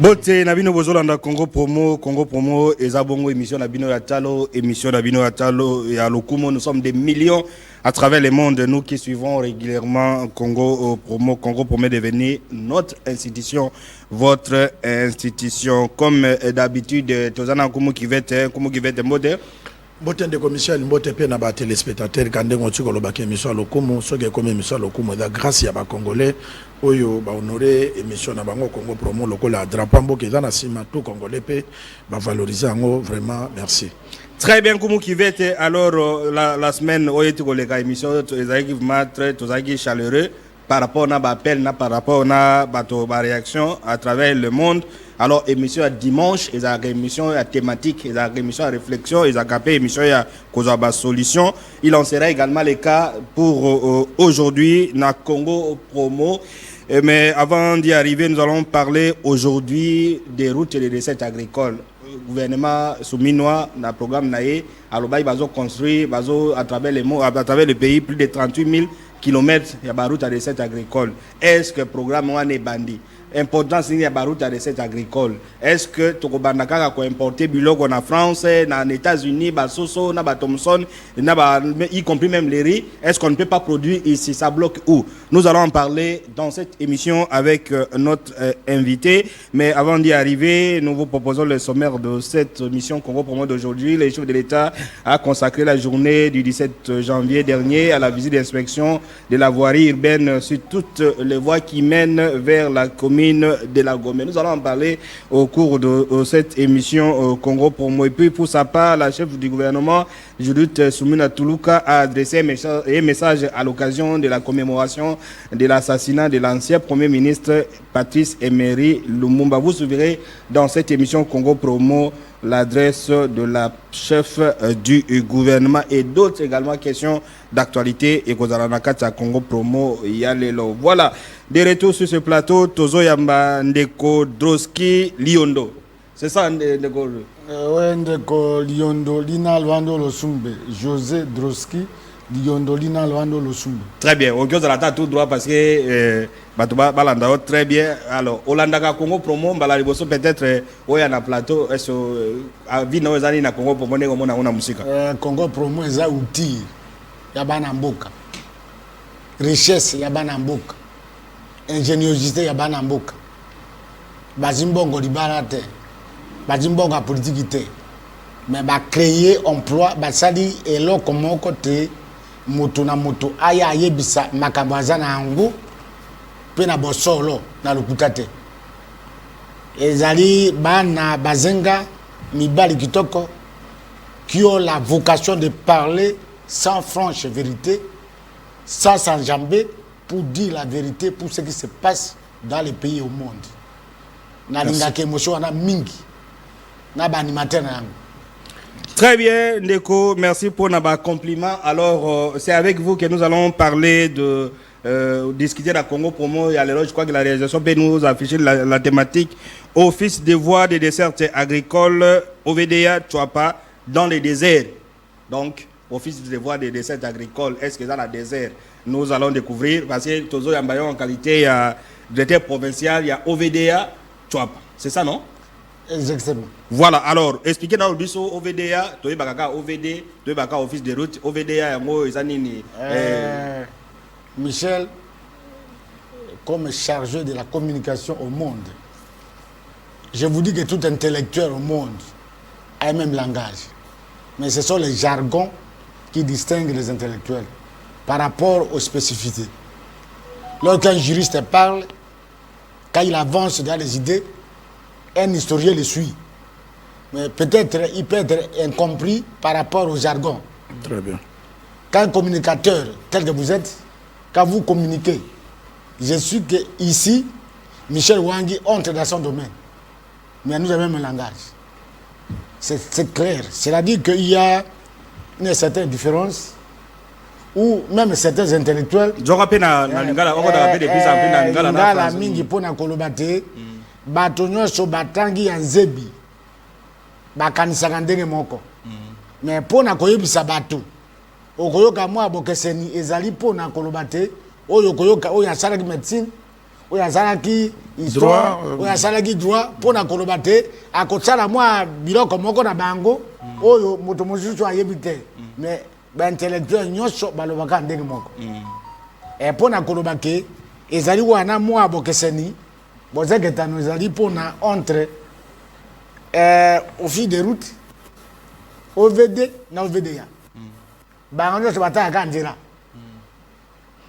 Bote Nabino Bozolanda Congo Promo, Ezabongo, émission Nabino Yatalo, émission Nabino Yatalo et à Lokumo. Nous sommes des millions à travers le monde, nous qui suivons régulièrement Congo Promo devenir notre institution, votre institution. Comme d'habitude, Tozana Kumu qui va être modèle. Bote de commission, bote pe na ba téléspectateurs quand on tiko lo ba émission à Lokumo, so que comme émission à Lokumo da grâce ya ba congolais oyo ba honorer émission na bango Congo Promo lokola drapambo ke na sima tout congolais pe ba valoriser ngo vraiment merci. Très bien, Koumou Kivete. Alors, la semaine, où est la émission, très chaleureux par rapport à l'appel, par rapport à la réaction à travers le monde. Alors, émission à dimanche, émission à thématique, émission à réflexion, émission à cause de solution. Il en sera également le cas pour aujourd'hui, na Congo Promo. Mais avant d'y arriver, nous allons parler aujourd'hui des routes et des recettes agricoles. Le gouvernement souminois dans le programme Naé, à l'Obaï, ils ont construit à travers le pays plus de 38 000 km de routes à recettes agricoles. Est-ce que le programme est bandit? Importance il y a des routes à recettes agricoles. Est-ce que tu as importé bulog en France, dans les États-Unis, Soso, Thomson, y compris même les riz? Est-ce qu'on ne peut pas produire ici? Ça bloque où? Nous allons en parler dans cette émission avec notre invité. Mais avant d'y arriver, nous vous proposons le sommaire de cette émission Congo Promo d'aujourd'hui. Le chef de l'État a consacré la journée du 17 janvier dernier à la visite d'inspection de la voirie urbaine sur toutes les voies qui mènent vers la commune de la Gombe. Nous allons en parler au cours de cette émission Congo Promo. Et puis pour sa part, la chef du gouvernement, Judith Soumina Toulouka, a adressé un message à l'occasion de la commémoration de l'assassinat de l'ancien Premier ministre Patrice Emery Lumumba. Vous suivrez dans cette émission Congo Promo l'adresse de la chef du gouvernement et d'autres également questions d'actualité et Kozanakata Congo Promo Yalelo. Voilà, des retours sur ce plateau, Tozo Yamba Ndeko Droski Liondo. C'est ça Ndeko? Oui, Ndeko Liondo, Lina Lwando Losumbe, José Droski Liondo, Lina Lwando Losumbe. Très bien, on a la tout droit parce que Balanda, très bien. Alors, Hollanda Congo Promo, Balariboso peut-être, où il y a un plateau, est-ce que Vino Zani na Congo Promo, on a musique? Congo Promo, c'est un outil, il y a Banamboka. Richesse, il y a Banamboka. Ingéniosité, il y a Banamboka. Bazimbongo di Barate, Bazimbongo politique. Mais ba créer emploi, ça dit, et là, comment côté, moto na moto, aya yebisa, makabazana ango. Pena bosolo na lukutate ezali bana bazenga mibali kitoko qui ont la vocation de parler sans franche vérité, sans s'enjamber, pour dire la vérité pour ce qui se passe dans les pays au monde. Na lingake émotion na mingi na ba animateur na. Très bien Ndeko, merci pour nos compliments. Alors c'est avec vous que nous allons parler de discuter de la Congo Promo. Il y a je crois que la réalisation peut nous afficher la thématique Office des voies des dessertes agricoles OVDA Chouapa dans les déserts. Donc Office des voies des dessertes agricoles, est-ce que dans la désert nous allons découvrir parce que Tozo Yambayon en qualité directeur provincial, il y a OVDA Chouapa. C'est ça non? Exactement. Voilà, alors expliquez dans le bus OVDA, Toye Bakaka OVD, Toye Bakaka Office des routes, OVDA Yango Izanini. Michel, comme chargé de la communication au monde, je vous dis que tout intellectuel au monde a un même langage. Mais ce sont les jargons qui distinguent les intellectuels par rapport aux spécificités. Lorsqu'un juriste parle, quand il avance dans les idées, un historien le suit. Mais peut-être il peut être incompris par rapport au jargon. Très bien. Quand un communicateur tel que vous êtes, quand vous communiquez, je suis que ici, Michel Wangi entre dans son domaine. Mais nous avons un langage. C'est clair. C'est-à-dire qu'il y a une certaine différence ou même certains intellectuels. Je rappelle na lingala, on va des plus en plus na lingala. Lingala mingi pona kolobate, batonyo so batangi ya nzebi. Bakanisaka ndenge moko. Mais pona koyebisa bato. Okoyoka mwa bokeseni ezali pona kolobate, oyo koyoka oyo asalaki médecine, oyo azalaki histoire oyo asalaki droit mpona koloba te akosala mwa biloko moko na bango oyo moto mosusu ayebi te mais baintellectuel nyonso balobaka ndenge moko mpona koloba ke ezali wana mwa bokeseni bozeketano ezali mpona entre au fil de route OVD na OVDA bango nyonso batayaka nzela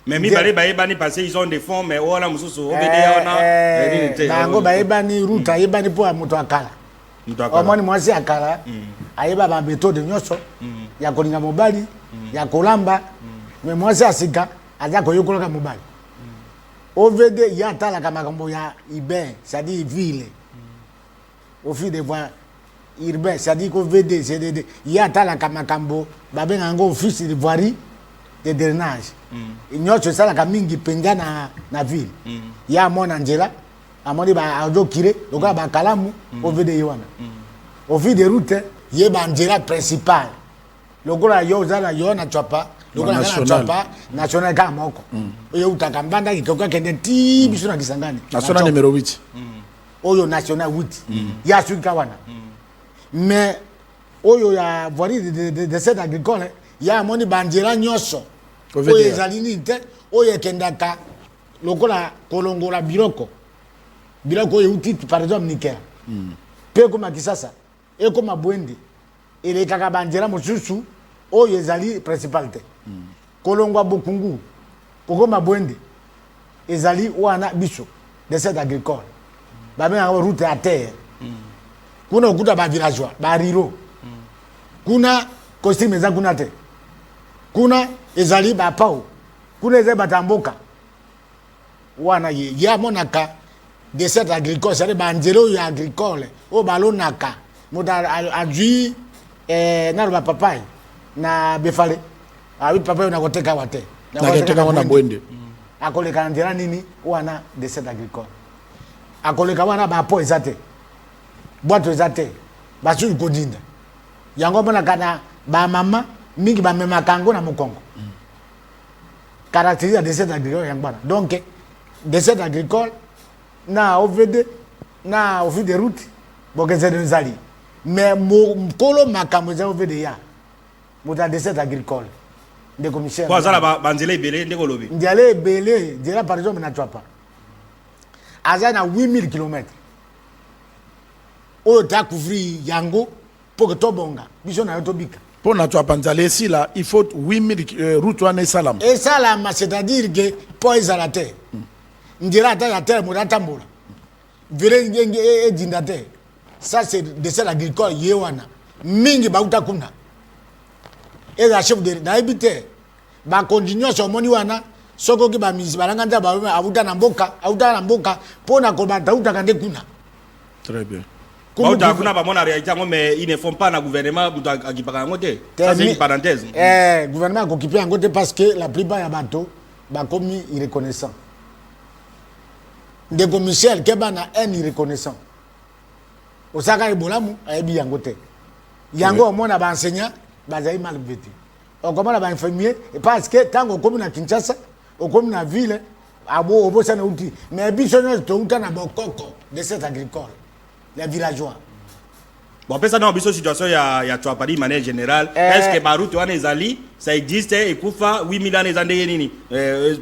mais mibale bayebani parce ils ont des fonds mais wana mususu OVDA wana bango bayebani route ayebani mpo ya moto akala omoni mwasi akala ayeba baméthode nyonso ya kolinga mobali ya kolamba mais mwasi asika aza koyokolaka mobali OVD ya atalaka makambo ya urbain c'est-à-dire ville au fil des voies urbain c'est-à-dire qu'OVD c'est ya atalaka makambo babenga yango office de voirie de drainage nyonso esalaka mingi mpenza na ville ya amona nzela amoni azokire lokola bakalamu OVD ye wana au fil de route ye banzela principal lokola yo ozala yo na tswapa lokola na tswapa national kaka moko oyo utaka mbanda kikoka kende ti biso na Kisangani national numéro 8 oyo national 8 ya suka wana mais oyo ya voirie de cette agricole ya amoni banzela nyonso oyo ezali nini te oyo ekendaka lokola kolongola biloko oyo euti par exemple nikela mpe ekoma Kisasa ekoma Bwende elekaka banzela mosusu oyo ezali principal te kolongwa Bukungu pokoma Bwende ezali wana biso de cette agricole babengaka route ya terre kuna okuta bavillageois bariro kuna costume eza kuna te kuna ezali bapao kuna ezali batamboka wana ye amonaka de cette agricole c'est-à-dire banzela oyo ya agricole oyo balonaka moto azwi naloba papai na befale awi papai na koteka awa te na Bwende akoleka na nzela nini wana de cette agricole akoleka wana bapo eza te bwato eza te basuki kodinda yango omonaka na bamama mingi bamemaka yango na mokongo caractérise de cette agricole yango wana donc de cette agricole na OVD na au fil de route bokezele nzali mais mokolo makambo eza OVD ya moto de cette agricole de commissaire kwa zala banzela ebele ndeko lobi nzela ebele nzela par exemple na Tswapa aza na 8000 km oyo ta couvrir yango pour que tobonga biso na yo tobika pour na Tswapa nzala esila il faut 8000 route wana esalama c'est-à-dire que po ezala te nzela ata ya terre moto atambola vile edinda te ça c'est de cette agricole ye wana mingi bauta kuna eza chef de nayebi te bakonzi nyonso omoni wana sokoki bamisi balanga nzela auta na mboka mpona kobatawutaka nde kuna très bien bauta kuna bamona réalité yango mais ils ne font pas na gouvernement moto akipaka yango te ça c'est une parenthèse gouvernement akokipe yango te parce que la plupart ya bato bakomi irreconnaissant ndeko Michel ke bana un irreconnaissant osaka ebolamu ayebi yango te yango omona baenseignant bazali mal vêtu okomona bainfirmier parce que tango okomi na Kinshasa okomi na ville abo obosana uti mais biso nyonso touta na bokoko de cette agricole les villageois bon pesa na biso situation ya Tswapa de manière générale est-ce que baroute wana ezali ça existe ekufa 8000 ans ezande nini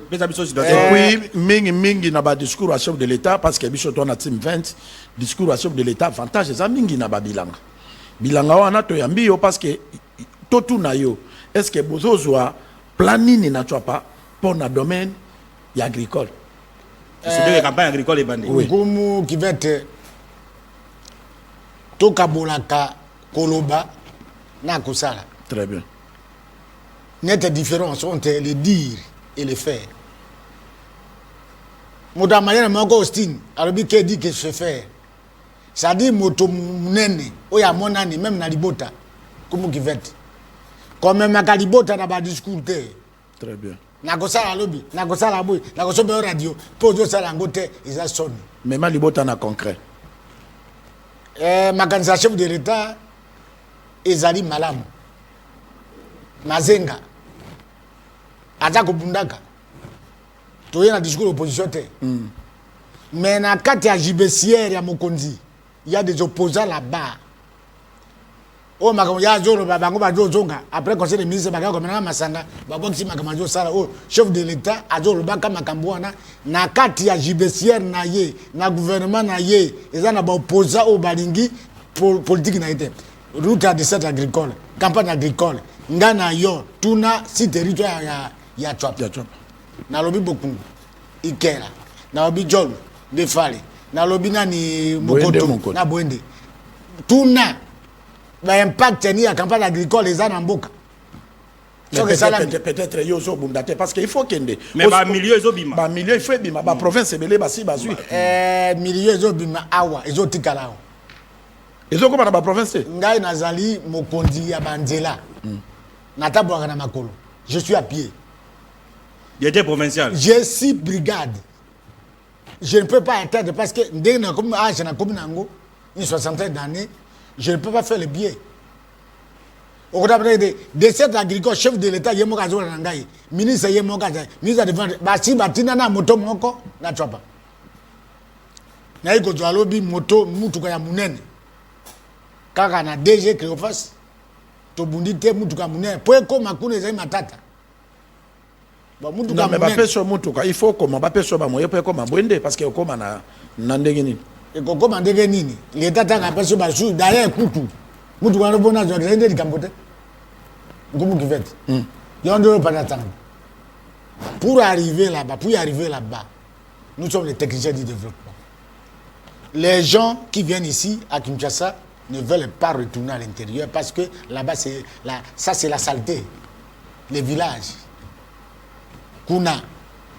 pesa biso situation oui mingi na ba discours à chef de l'état parce que biso to na team 20 discours à chef de l'état avantage za mingi na ba bilanga wana to yambi yo parce que totu na yo est-ce que bozozwa planini na Tswapa pour na domaine ya agricole c'est de campagne agricole et bandé kumu kivete tokabolaka koloba na kosala très bien nette différence entre le dire et le faire moto amayana moko Austin alobi ke dit que se faire ça dit moto munene oyo amonani même na libota kumu kivete comme même na libota na ba discours te très bien na kosala lobi na kosala boy na kosobe radio po zo sala ngote isa soni même libota na concret makanisa chef de l'état ezali malamu mazenga aza kobundaka toye na discours opposition te Mais na kati ya jibesière ya Mokonzi, il y a des opposants là-bas. Oh makambo ya zoro bango bazo zonga après conseil des ministres bakako menanga masanga babokisi makambo zo sala oh chef de l'état azoro baka makambo wana na kati ya jibesière na ye na gouvernement na ye eza na ba opposant au balingi politique na ite route à descente agricole campagne agricole ngana yo tuna si territoire ya Chwapa na lobi bokungu ikela na lobi jolo de fale na lobi nani mokoto na boende tuna ba impact ni la campagne agricole les en mboka. Peut-être yozo bundate parce qu'il faut kende. Mais ba milieu ezobima. Ba milieu il faut bima ba province belé basi bazui. Milieu ezobima awa ezotikala. Ezoko na ba province. Ngai nazali mokondi ya banzela. Natabwa na makolo. Je suis à pied. Il était provincial. J'ai 6 brigades. Je ne peux pas atteindre parce que dès que comme âge na comme nango une soixantaine d'années. Je ne peux pas faire le biais. Au contraire, de cet agricole, chef de l'État, Yemoka Zorangai, ministre Yemoka, ministre de Défense, Basi Batina na moto moko na Chwapa. Na iko zalobi moto mutuka ya munene. Kaka na DG Cleophas, to bundite mutuka munene. Poe ko makune zai matata. Ba mutuka munene. Mais ba peso mutuka, il faut comment ba peso ba moyo poe ko mabwende parce que koma na ndenge nini. Et comment ndenge nini l'état tanga peso ba sou d'ailleurs kutu mutu wana bona zo ndenge di kambote ngumu kivete yondo pas tanga pour arriver là-bas nous sommes les techniciens du développement. Les gens qui viennent ici à Kinshasa ne veulent pas retourner à l'intérieur parce que là-bas c'est la saleté, les villages kuna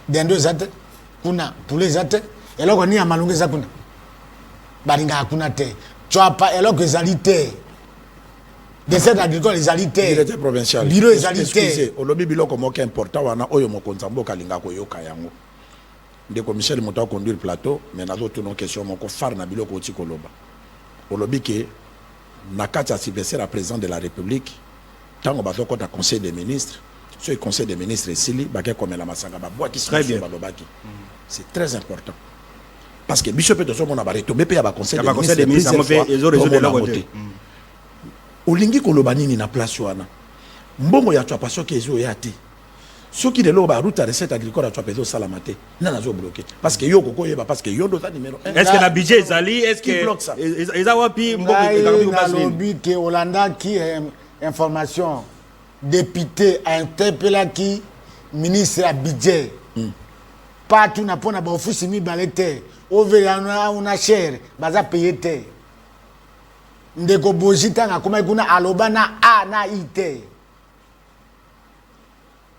dendo zate kuna poulet zate et là on y a malunge zakuna baringa hakuna te Chwapa alors que zalité de cette agricole zalité directeur provincial bureau zalité olobi biloko moko important wana oyo mokonza mboka linga ko yoka yango ndeko Michel Moto conduire plateau mais nazo tono question moko far na biloko oti koloba olobi ke na kati ya Sylvestre président de la République tango bazo kota conseil des ministres ce conseil des ministres esili bake komela masanga ba boaki ba lobaki c'est très important. Parce que Bishop est aussi mon abaré, tu peux pas conseil des ministres, ça fait ils ont réseau de leur côté. Olingi kolobani ni na place wana. Mbongo ya Chwapa soki ezo yate. Soki de lo ba route à recette agricole à Chwapa ezo salamate. Na zo bloqué. Parce que yo koko yeba parce que yo doza numéro 1. Est-ce que la budget ezali est-ce que ils a wapi mbongo ekakabi ko passer. Lobby que Hollanda qui information député a interpellé qui ministre à budget. Partout na pona ba office mi balete. Overana una share baza payete ndeko bojita nga kuma kuna alobana a na ite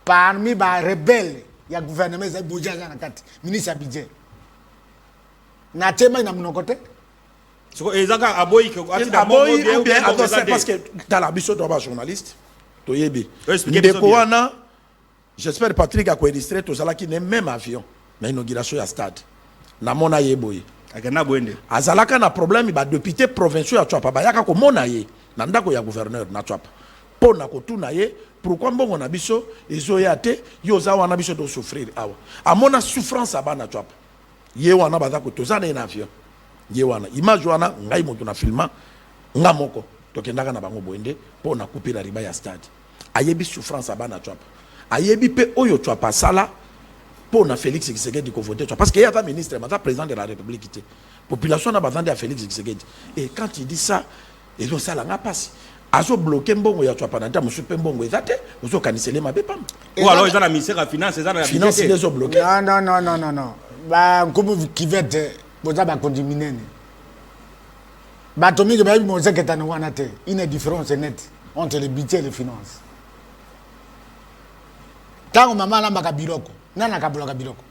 parmi ba rebelle ya gouvernement za bojaza na kati ministre budget na tema ina mnokote soko ezaka aboyi ke ati aboyi ou bien attention parce que dans la biso to ba journaliste to yebi ndeko wana j'espère Patrick a co-illustré to zala ki ne même avion na inauguration ya stade na mona yeboye akana boende azalaka na problème ba député provinciaux ya Chwapa bayaka ko mona ye na ndako ya gouverneur na Chwapa pona ko tuna ye pourquoi mbongo na biso ezoya te yo za wana biso do souffrir awa amona souffrance abana Chwapa ye wana bazako tozana na avion ye wana image wana ngai moto na filma nga moko tokendaka na bango boende pona couper la riba ya stade ayebi souffrance abana Chwapa ayebi pe oyo Chwapa sala pour Félix Tshisekedi ko voter parce qu'il y a un ministre, un président de la République. La population n'a pas besoin de Félix Tshisekedi. Et quand il dit ça, ils ont ça là passe. Azo bloqué mbongo ya Chwapa nanta monsieur mbongo ezate, ozo canciller ma bepam. Ou alors ils ont la ministère de finance, ils ont la finance ils ont bloqué. Non. Ba comme qui va être boza ba condaminer. Ba tomi que ba bi mo zeketa no wana te. Une différence nette entre le budget et les finances. Tango mama na mbaka biloko. Nana kaboloka biloko.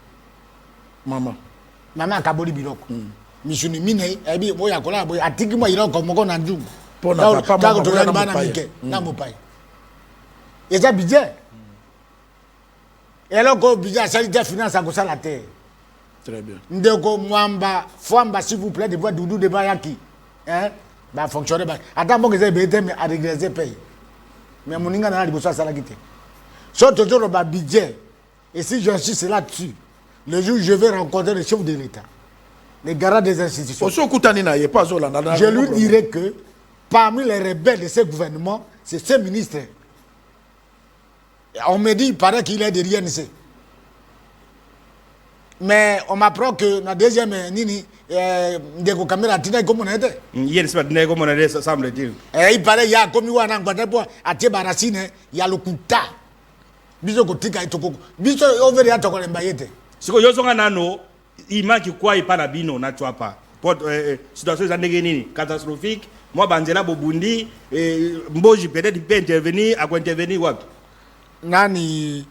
Mama kaboli biloko. Mishuni mine ebi boya kola boya atiki mo iloko moko na njungu. Pona papa mo to ya bana mike na mopai. Eza budget. Eloko budget sanitaire finance à kosala te. Très bien. Ndeko mwamba fwamba s'il vous plaît de voir Doudou de Bayaki. Hein? Ba fonctionner ba. Ata mo ngeze bete mais a régresser paye. Mais moninga na liboso sala kite. So toujours ba budget. Et si j'insiste là-dessus, le jour où je vais rencontrer le chef de l'État, les garants des institutions. Je lui dirais que parmi les rebelles de ce gouvernement, c'est ce ministre. On me dit, il paraît qu'il est de l'INC. Mais on m'apprend que la deuxième, Nini, Ndeko Kamera, Tina, comme on était. Semble-t-il. Il paraît, il y a comme il y a un Guadeloupe, à Tiebaracine, il y a le Kouta. Biso Kotika et Toko. Biso, on veut dire Toko Mbayete. Ce que je suis nano, il manque quoi, il parle bino, n'a pas. Situation catastrophique. Moi, Banzela Bobundi, Mboji peut-être il peut intervenir, à quoi intervenir, what? Nani,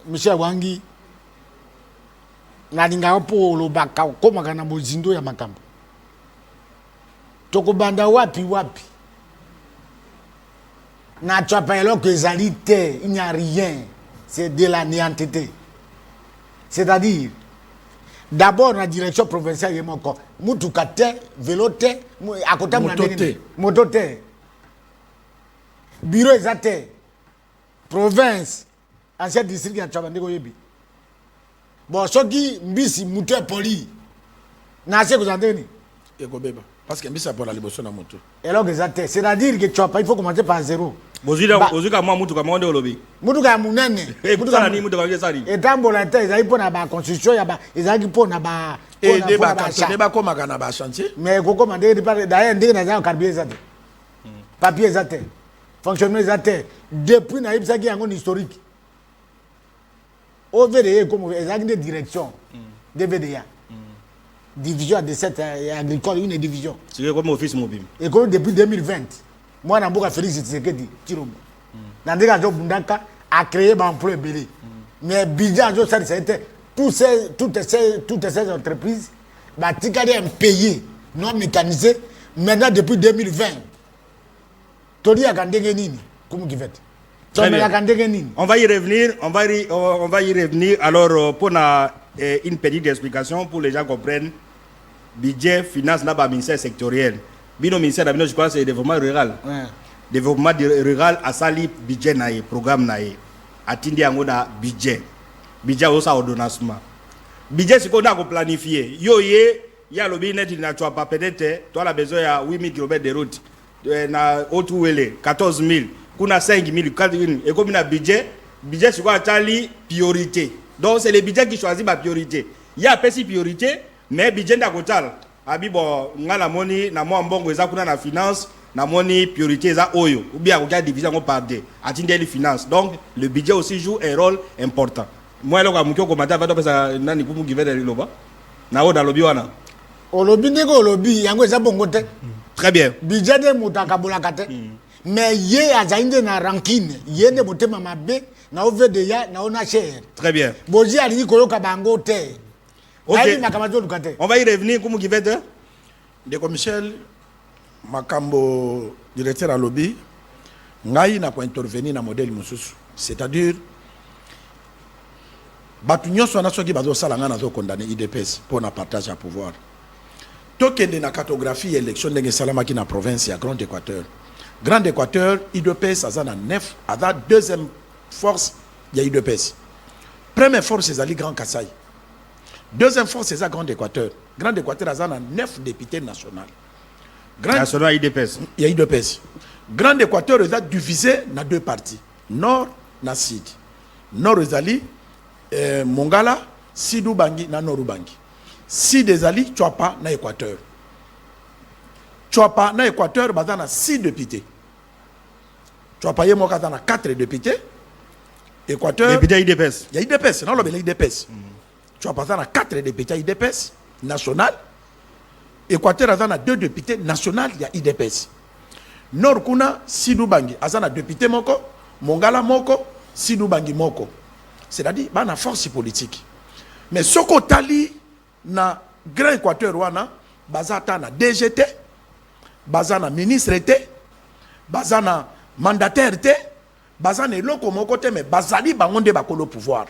Michel Wangi. Nalinga po lo baka koma kana mozindo ya makambo tokobanda wapi na chapelo que zalité il n'y a rien, c'est de la néantité. C'est-à-dire d'abord la direction provinciale est moko mutu kate velote akota motote bureau ezate province ancien district ya Chabandeko yebi. Bon, ce qui mbisi muté poli, n'a pas besoin parce que mbisi a pour la libération de moto. Et là, c'est-à-dire que tu as pas, il faut commencer par zéro. Ozuka moi mutu kama onde olobi. Mutu ka munene. Mutu ka ni mutu ka yesari. Et tambola te ezali pona ba construction ya ba ezali pona ba et débat comme kana ba chantier. Mais koko mandé d'ailleurs ndenge na za carbier zate. Papier zate. Fonctionnement zate. Depuis na ibsa ki yango historique. Au VDA comme exactement direction de VDA. Division de cette agricole, une division. C'est comme office mobile. Et comme depuis 2020, moi, je suis Félix Tshisekedi, Chirombo. Nandeka Jo Bundaka a créé un emploi belé. Mais Bidja Jo c'était toutes ces entreprises, Batikali ont payé, non mécanisé, maintenant depuis 2020. Tori a gagné nini, comme qui fait. On va y revenir, on va y revenir. Alors, pour une petite explication, pour les gens comprennent, budget, finance, n'a pas ministère sectoriel. Bino ministère, je crois, c'est le développement rural. Ouais. Développement rural, a sali budget naïe, programme naïe. Atindi angoda budget. Budget aussi ordonnancement. Budget, c'est qu'on a planifié. Il y a le binet, tu n'as pas peut-être, toi, la besoin de 8000 km de route. Na Otouele, 14 000. Kuna 5 000, 4 000, et comme il y a budget, c'est quoi, priorité. Donc c'est le budget qui choisit ma priorité. Il y a pas si priorité, mais budget n'a pas abi bon, on a la money, na moi bon, on a la finance, na money priorité za oyo, ou bien on a division on part de, atteindre les finances. Donc le budget aussi joue un rôle important. Moi là, quand on commentaire, va donc ça, nani kumu qui veut de l'oba, na o dans lobby wana. O lobby nego lobby, yango eza bongo te. Très bien. Budget de mutaka bolakate. Mais yé azainde na rankine yé ne motema mabe na OVDA na ona cher. Très bien. Bozi ali koloka bango te. Okay. On va y revenir comme qui fait Ndeko Michel Makambo directeur à lobby ngai na ko intervenir na modèle mususu, c'est-à-dire batu nyonso na soki bazo sala nga na zo condamner IDPS pour na partage à pouvoir. Tokende na cartographie élection ndenge salama ki na province ya Grand Équateur. Grand Équateur, IDPS a 9, a deuxième force, il y a IDPS. Première force, c'est Ali Grand Kassai. Deuxième force, c'est Grand Équateur. Grand Équateur a 9 députés nationaux. National IDPS. Il y a IDPS. Grand Équateur est divisé dans deux parties. Nord et Sud. Nord est Mongala, Sidou Bangi, na Noru Bangi. Sud est Ali, Chouapa, na Équateur. Chouapa, na Équateur, il y a 6 députés. Chouapa, il y a 4 députés. Équateur. Député IDPS. Il y a IDPS, non, il y a IDPS. Chouapa, il y a 4 députés IDPS, national. Équateur, il y a 2 députés nationaux, il y a IDPS. Nord, kuna, Sidou Bangi, il y a 2 députés moko, Mongala moko, Sidou Bangi moko. C'est-à-dire, il y a une force politique. Mais ce qu'on tali, na Grand Équateur, bazata na DGT, bazana ministre té, bazana mandataire té, bazana eloko moko té, mais bazali bangonde bakolo pouvoir.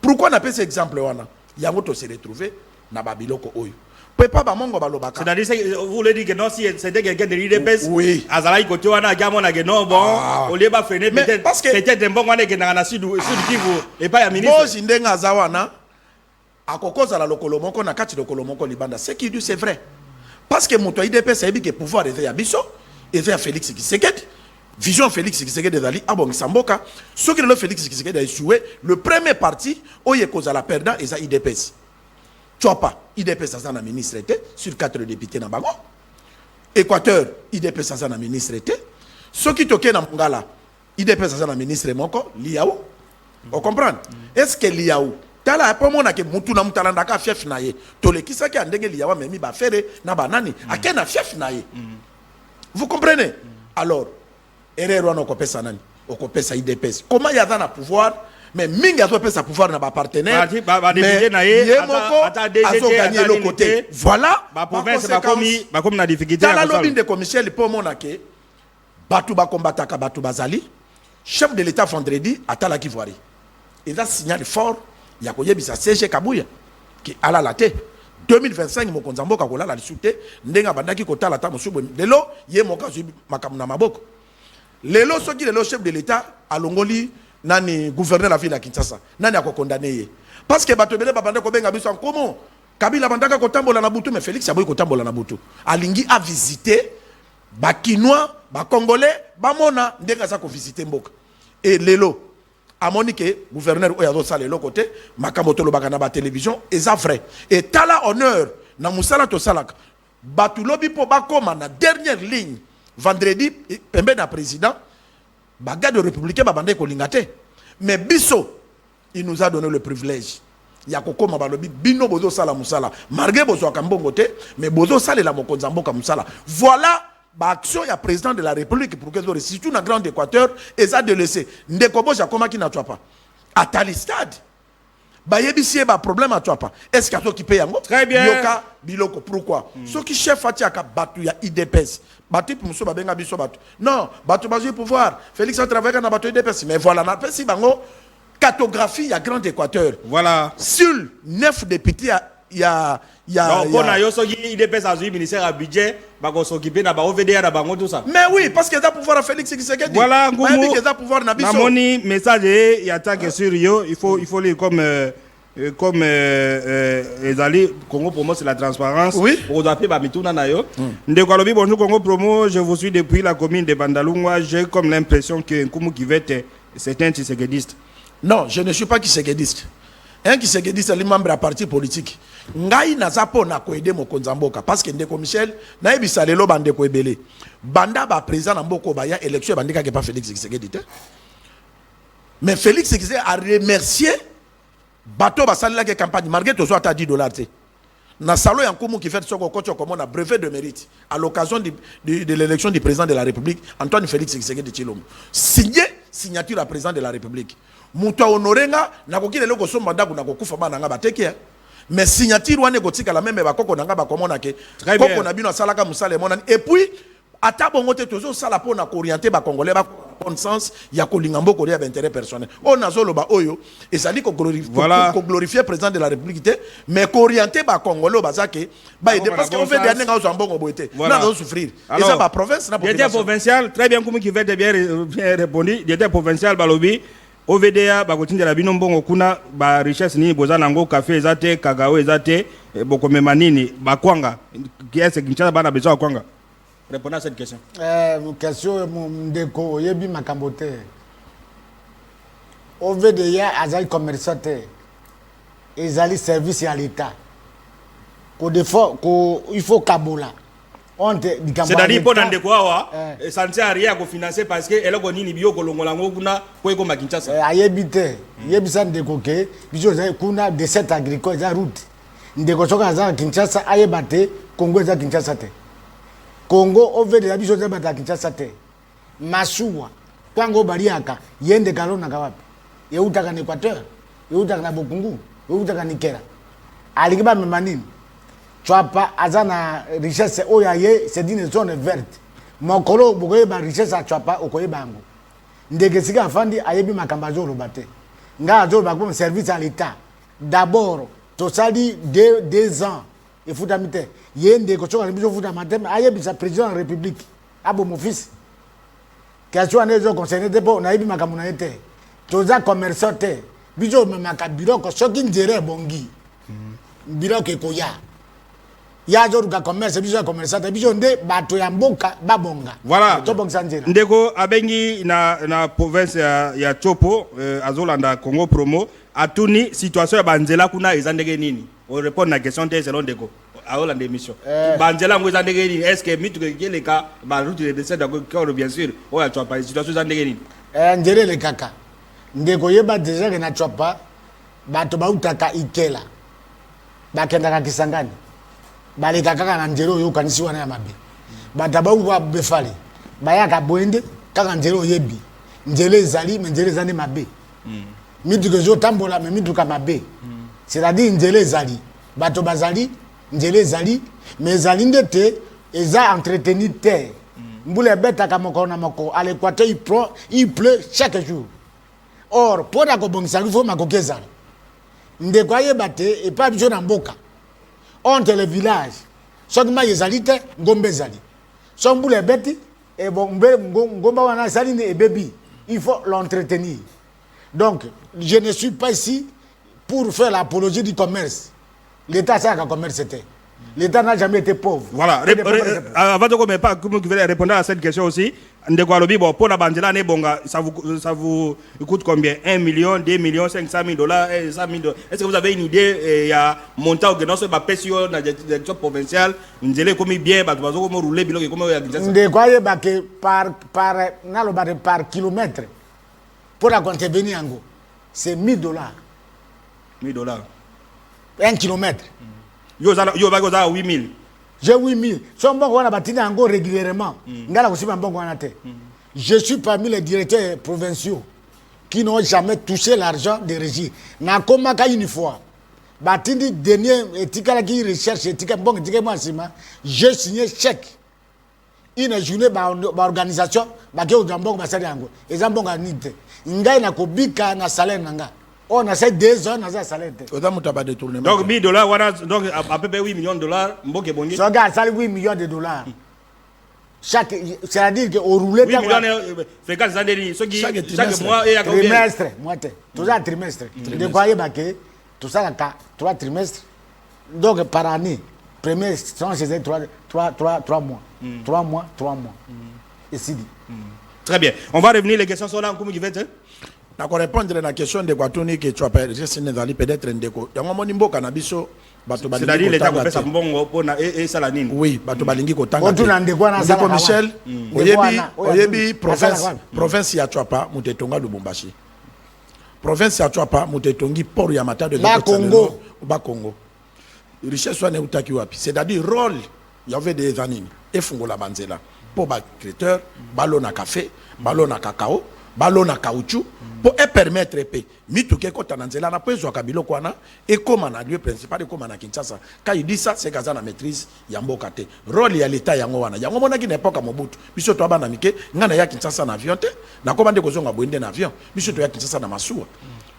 Pourquoi on appelle cet exemple wana? Yango to se retrouver na babiloko oyo. Peut pas bamongo balobaka. C'est-à-dire, vous voulez dire que non, si c'était quelqu'un de l'IDPS, oui. Azalaï côté wana gamon na non bon, au lieu de freiner peut-être c'était un bon wana que na sud qui vous et pas un ministre. Bon jindenga zawana. akokoza la lokolo moko na kati lokolo moko libanda. Ce qui dit c'est vrai. Parce que mon IDPS a dit que pouvoir est à Bisso, et à Félix Tshisekedi. Vision Félix Tshisekedi d'Ali, Abong Samboka. Ce que le Félix Tshisekedi a échoué, le premier parti, Oye Koza la perdant, et ça IDPS. Tu vois pas, IDPS a un ministre été, sur 4 députés dans Bango. Équateur, IDPS a un ministre été. Ce qui toquait dans Mongala, IDPS a un ministre moko, Liaou. Vous comprenez? Est-ce que Liaou, tala pas mon que Moutouna Moutalanda ka fief naye, tole qui ça qui a ndenge Liaou memi ba fere na banani, a ken na fief naye. Vous comprenez? Alors, Erero no kopesa nani? Okopesa IDPS. Comment y a dans le pouvoir? Mais mingi a pesa pouvoir na ba partenaire. Mais Yemoko a gagné le côté. Voilà. Ba province ba komi na difficulté. Dans la lobby de commissaire pour monake, batu ba combataka batu bazali, chef de l'État vendredi atala ki voiri. Il a signalé fort, il y a koyebisa CG Kabuya qui ala la tête. 2025 mokonza mboka kola la lisute ndenga bandaki kotala ta mosubo lelo ye moka zu makamuna maboko. Lelo soki lelo chef de l'État alongoli nani gouverneur la ville à Kinshasa nani ako condamné ye parce que bato bele babanda ko benga biso comment Kabila bandaka kotambola na butu mais Félix aboyi kotambola na butu alingi a visiter ba Kinois ba Congolais ba mona ndenga za ko visiter mboka et lelo amoni ke gouverneur oya do sala le côté makambo to lo baka na ba télévision eza vrai et tala honneur na musala to salaka batu lobi po bakoma na dernière ligne vendredi pembe na président baga de républicain babande ko lingate mais biso il nous a donné le privilège ya kokoma balobi bino bozo sala musala marge bozo akambongo te mais bozo sala la mokonza mboka musala voilà ba action ya président de la république pour que surtout na grande Équateur et ça de laisser ndeko boja koma ki na pas à tali stade ba yebisi ba problème à toi pas est-ce que to qui paye yango très bien yoka biloko pourquoi ceux qui chef atiaka batu ya IDPS batu muso ba benga biso batu non batu ba pouvoir Félix a travaillé na batu IDPS mais voilà na pesi bango cartographie ya grande Équateur voilà sur 9 députés ya donc on a yo soki IDPS a ministère à budget ba ko s'occuper na ba OVDA na bango tout ça mais oui parce que ça pouvoir à Félix Tshisekedi voilà ngumu que ça pouvoir na biso namoni message ya attaque sur yo il faut lire comme ezali Congo Promo c'est la transparence oui pour appeler ba mituna na yo ndeko alobi bonjour Congo Promo je vous suis depuis la commune de Bandalungwa j'ai comme l'impression que Nkumu Kivete c'est un Tshisekidiste. Non, je ne suis pas Tshisekidiste. Un Tshisekidiste est membre à parti politique. Ngai naza po na ko aider mokonza mboka parce que ndeko Michel na ebisa lelo bande ko ebele. Banda ba président na mboko ba ya élection bandika ke pas Félix Tshisekedi te. Mais Félix Tshisekedi a remercié bato ba salila ke campagne malgré to so ata $10 te. Na salo ya Nkumu qui fait soko kocho comme on a brevet de mérite à l'occasion de l'élection du président de la République Antoine Félix Tshisekedi Tshilombo. Signé signature à président de la République. Muto honorenga na kokile loko somba ndaku na kokufa bana nga bateke mais signature wane kotika la même ba koko nanga ba komona ke koko na bino salaka musale monani et puis ata bongo te tozo sala pona ko orienter ba congolais ba bon sens ya kolinga mboko ya intérêt personnel on azolo ba oyo et ça dit ko glorifier président de la République te mais ko orienter ba congolais bazake ba aider parce que on fait dernier nga zo mbongo boité na zo souffrir et ça ba province na population provincial très bien comme qui veut bien répondu était provincial balobi OVDA bakotinda la bino mbongo kuna ba richesse nini boza nango café ezate kakao ezate bokomema nini bakwanga kiasi Kinshasa bana besoin kwanga répondre à cette question question ndeko yebi makambote OVDA azali commerçant ezali service à l'état ko defo ko il faut kabola c'est-à-dire pour dans ndeko awa ça ne sert à rien ko financer parce que eloko nini biyo kolongola ngo kuna ko eko Kinshasa ayebite yebisa ndeko ke biso za kuna de cette agricole za route ndeko soka za Kinshasa ayebate Congo za Kinshasa te Congo OVDA biso za bata Kinshasa te masuwa kwango baliaka yende kalona kawapi yeutaka na Équateur yeutaka na Bokungu yeutaka ni Kera alikiba memanini Chouapa azana richesse oyaye c'est une zone verte mokolo bokoye ba richesse a chouapa okoye bango ndeke sika afandi ayebi makambazo lobate nga azo ba comme service à l'état d'abord to sali 2 ans et futamite yende ko choka biso futamate ayebi sa président de la république abo mon fils question anezo concerné de bon ayebi makamuna ete toza commerçant te biso memaka bureau ko soki ndere bongi bilan ke koya ya zo ka commerce biso commerçant biso nde bato ya mboka babonga voilà to bongisa nzela ndeko abengi na province ya Chopo azolanda Congo promo atuni situation ya banzela kuna ezandeke nini on répond na question te selon ndeko aolanda émission banzela ngo ezandeke nini est-ce que mitu keleka ba route de descente d'accord bien sûr o ya Chopa situation ezandeke nini njere le kaka ndeko yeba déjà que na Chopa bato bautaka ikela bakendaka Kisangani baleka kaka na njero yo kanisi wana ya mabe batabau wa befale bayaka boende kaka njero yebi njele ezali mais njele ezali mabe mituka zo tambola mais mituka mabe c'est-à-dire njele ezali bato bazali njele ezali mais ezali ndete eza entretenu terre mbule betaka moko na moko à l'équateur il pleut chaque jour or pour la kobongisa il faut makokezala ndeko ayeba te epa biso na mboka entre les villages soki mai ezali te ngombe ezali so mbula ebeti ngomba wana ezali ne ebebi il faut l'entretenir donc je ne suis pas ici pour faire l'apologie du commerce l'état asalaka commerce te l'état n'a jamais été pauvre voilà avant de commencer pas comment vous voulez répondre à cette question aussi ndeko alobi bon pour la banzela ne bonga ça vous coûte combien 1 million 2 millions 500 000 dollars 100 000 dollars est-ce que vous avez une idée il y a montant que non c'est pas pesio na direction provinciale nzele comme bien ba bazo comme rouler bilo comme ya ndeko ayeba que par kilomètre pour la contenir yango c'est 1000 dollars 1000 dollars 1 kilomètre yo ba ko za 8000 j'ai 8000. Son bon on a bâti encore régulièrement. Je suis parmi les directeurs provinciaux qui n'ont jamais touché l'argent de régie. Na comme une fois. Bâti dernier éthique qui recherche éthique bon éthique moi j'ai signé chèque. Une journée organisation ba ke ojambo ba sali yango. Ezambo nganite. Ngai na kobika na salaire nanga. On a 2 ans, on a salaire. Donc 1000 dollars, voilà, donc à peu près 8 millions de dollars. Ce gars, ça 8 millions de dollars. C'est-à-dire qu'au roulé, 8 millions de fréquences, chaque mois, et à combien? Trimestre, tout ça trimestre. De quoi il y tout ça, 3 trimestres. Donc par année, premier, c'est 3 mois. 3 mois, 3 mois. Et c'est dit. Très bien. On va revenir, les questions sont là, comment tu veux dire? Na ko répondre à la question de Kwatoni que tu as peut-être peut-être ndeko yango moni mboka na biso bato balingi c'est-à-dire l'état ko pesa mbongo pona et ça la nini oui bato balingi ko tanga ndeko Michel oyebi province ya Chopa mutetonga Lubumbashi province ya Chopa mutetongi port ya Matadi de Congo ba Congo richesse wana utaki wapi c'est-à-dire rôle il y avait des années et fungola banzela pour ba créateur balona café balona cacao balona caoutchouc pour permettre pe mituke kota na nzela na pezo kabilo kwana et comme na lieu principal et comme na Kinshasa quand il dit ça c'est kaza na maîtrise ya mboka te rôle ya l'état yango wana yango mona ki n'époque Mobutu biso to bana mike ngana ya Kinshasa na avion te na komande ko zonga boende na avion biso to ya Kinshasa na masuwa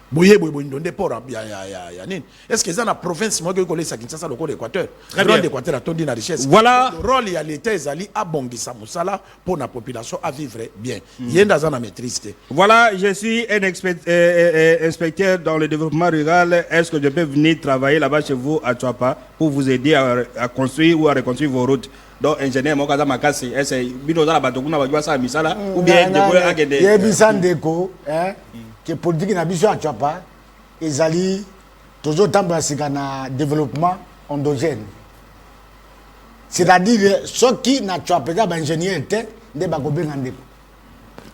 boye ndonde port ya nini est-ce que ça na province mo ko lesa Kinshasa loko l'Équateur rôle d'Équateur a tondi na richesse voilà rôle ya l'état ezali abongisa musala pour la population à vivre bien yenda za na maîtrise te voilà je suis un inspecteur dans le développement rural est-ce que je peux venir travailler là-bas chez vous à Chopa pour vous aider à construire ou à reconstruire vos routes donc ingénieur mokaza makasi est-ce bino za la batokuna ba sa misala ou bien de ko agende yebisandeko que politique na biso à Chopa ezali toujours tambola sika na développement endogène c'est-à-dire ceux qui na Chopa ba ingénieur te nde ba ko benga ndeko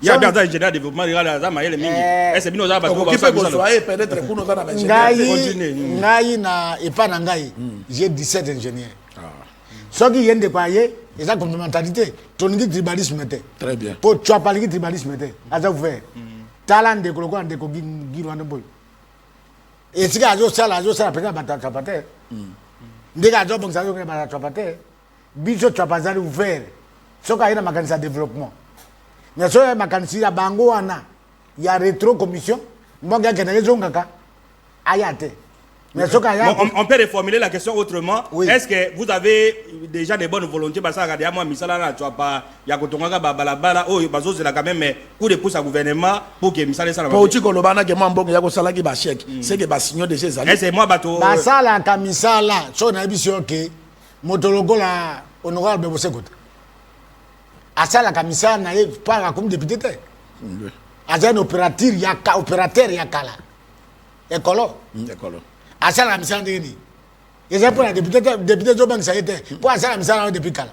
ya bien ingénieur développement rural za mayele mingi est-ce bino za ba ko ba sa peut-être kuno za na ingénieur ngai na epa na ngai j'ai 17 ingénieurs ceux qui yende kwa ye eza complémentarité toningi tribalisme te très bien pour Chopa lingi tribalisme te aza ouvert talent de koloko de ko girwande boy et si azo sala pena bata Chapate ndeka azo bongsa zo bata Chapate biso Chapazali ouvert soka ina makanisa développement na so ya makanisa ya bango wana ya rétro commission mbonga kenele zongaka ayate Mais ce cas là, on peut reformuler la question autrement. Oui. Est-ce que vous avez déjà des bonnes volontés parce que moi misala na tu vois pas ya kotonga balabala oh bazo c'est là quand même mais coup de pouce à gouvernement pour que misala ça pour tu kolobana que mbongo ya ko sala ki ba chèque c'est que ba signo de ces amis. Est-ce moi bato basala kamisala so na biso ke motologo la honorable Bosekota asala kamisala na ye pas comme député te azan opérateur ya kala écolo asala kamisala ndeni eza pour la député jo bank ça était pour asala kamisala depuis kala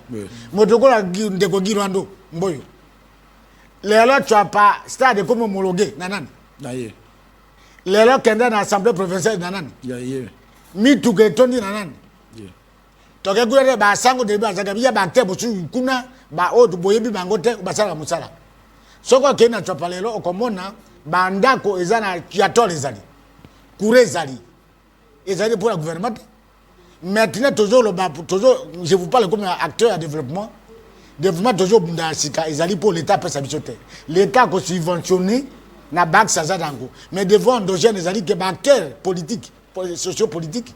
motologo la ndeko girando mboyo lelo tu as pas stade comme homologué nanan na ye lelo kenda na assemblée provinciale nanan ya ye mi tuke tondi nanan toke gure ba sango de ba zaga biya ba te bosu kuna ba o boye bi bango te ba sala musala soko ke na topalelo okomona ba ndako ezana kiatole ezali kure ezali pour le gouvernement maintenant toujours je vous parle comme acteur à développement toujours bundasika ezali pour l'état peut s'habituer l'état ko subventionner na banque ça dango mais devant endogène ezali que ba acteur politique socio-politique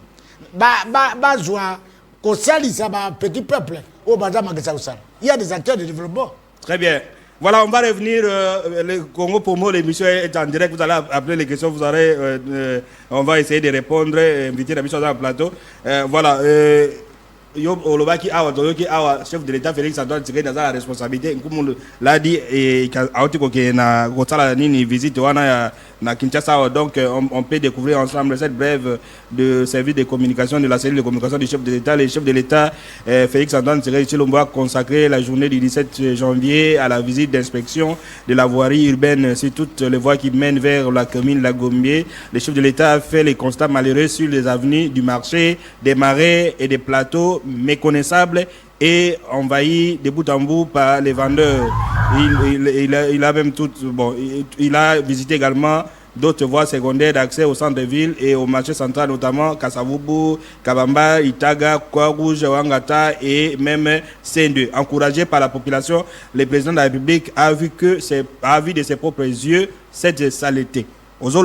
ba joie qu'on salisse à petit peuple au bazar magasin. Il y a des acteurs de développement. Très bien. Voilà, on va revenir. Le Congo pour moi, l'émission est en direct. Vous allez appeler les questions. Vous aurez, on va essayer de répondre. Inviter la mission dans le plateau. Voilà. Yo Olobaki Awa, Doyoki Awa, chef de l'État Félix Antoine Tshisekedi dans la responsabilité. Comme l'a dit, et Aotiko qui na Gotala Nini visite wana na Kinshasa. Donc on peut découvrir ensemble cette brève de service de communication de la cellule de communication du chef de l'État. Le chef de l'État Félix Antoine Tshisekedi Tshilombo a consacré la journée du 17 janvier à la visite d'inspection de la voirie urbaine sur toutes les voies qui mènent vers la commune La Gombier. Le chef de l'État a fait les constats malheureux sur les avenues du marché, des marais et des plateaux méconnaissables et envahis de bout en bout par les vendeurs. Il a même tout bon. Il a visité également d'autres voies secondaires d'accès au centre-ville et au marché central, notamment Kasavubu, Kabamba, Itaga, Kouarouge, Wangata et même Sendue. Encouragé par la population, le président de la République a vu de ses propres yeux cette saleté. Très